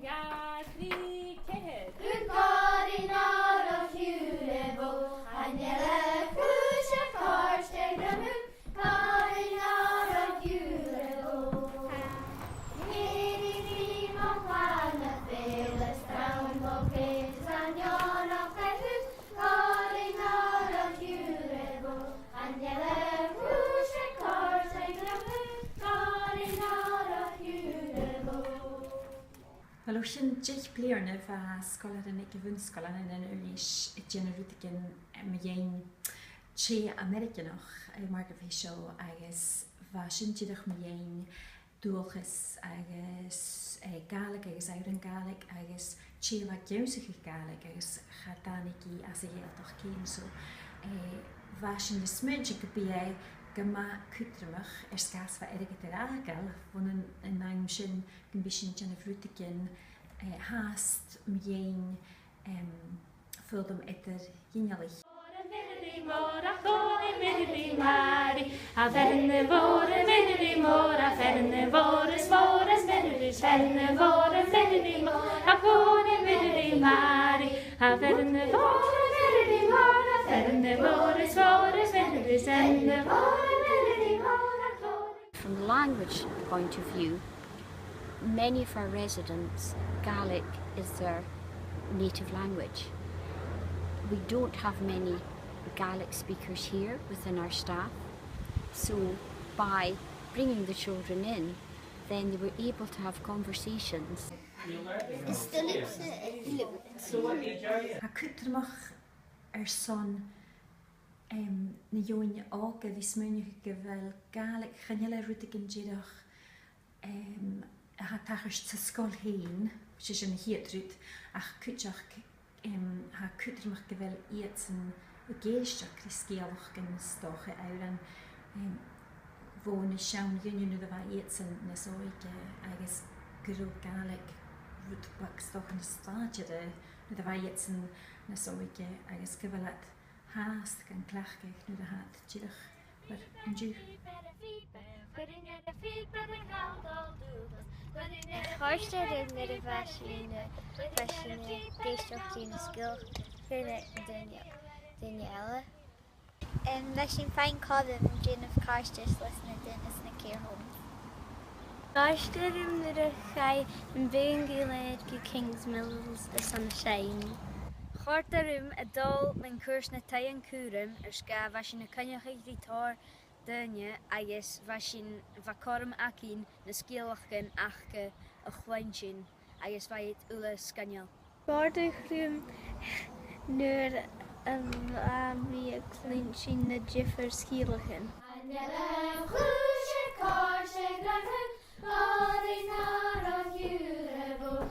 Gàidhlig chaidh. Goirid of Fiolm, and yellow push a course to the moon. Goirid of Fiolm. Many dream of one of Fèis, down of Fèis and yon of Gàidhlig. Goirid of Fiolm, and yellow push a course to the moon. Goirid of Fiolm. Wel oes yn deich bliarna fa sgolar yn eich fwnsgolar yn ynwys y generwyd gan myein tre Americanach marga feisio agus fa sy'n dydych myein Dualchais agus Gaelic agus òrain Gaelic agus tre fa gewsach i Gaelic agus chadanig i as y ieldach cyn so fa sy'n ysmyd i gybie gyma cwtramach sgas fa erigyd yr agel fwn yn naim sy'n gynbysyn generwyd gan haast myein Fiolm edrych genialig. From the language point of view, many of our residents, Gaelic is their native language. We don't have many Gaelic speakers here within our staff, so by bringing the children in, then they were able to have conversations. Ha cwtramach son na daoine ága bhí smúneach go bhfuil Gaelic chaile ruúta an ddíireach ha tachas sa sgeulachdan which is an héadrúd ach cúteach ha cwtramach go bhfuil iad san géisteach i sgeulach gan stocha òrain bhón na sean union a bheith iad san na h-Òige agus gurú Gaelic rúdbach stocha na stáide na bheith iad san na h-Òige agus go bhfuil haast gan clachgeich nu de haat ddíireach mar an dú. Chóirstead is mid a bheisiúna géisteachtaí na sciúil chuine duine eile. Leis sin féin codim déanamh cáisteas leis na duine na céirthóm. Chóirstead mid a chaidh an bhéin goirid go Kings Mills is an séin. Chóirtearm a dul den cúrs na dachaighean-cùraim sca bheit sin na coimhearsnachd daoine agus bheit sin bhacórm acín na sgeulachdan achcha a chluinntinn agus bheit ula scaneal. Bárdaghrúm nuair a bhí a chluinntinn na difar sgeulachdan. Goirid of Fiolm,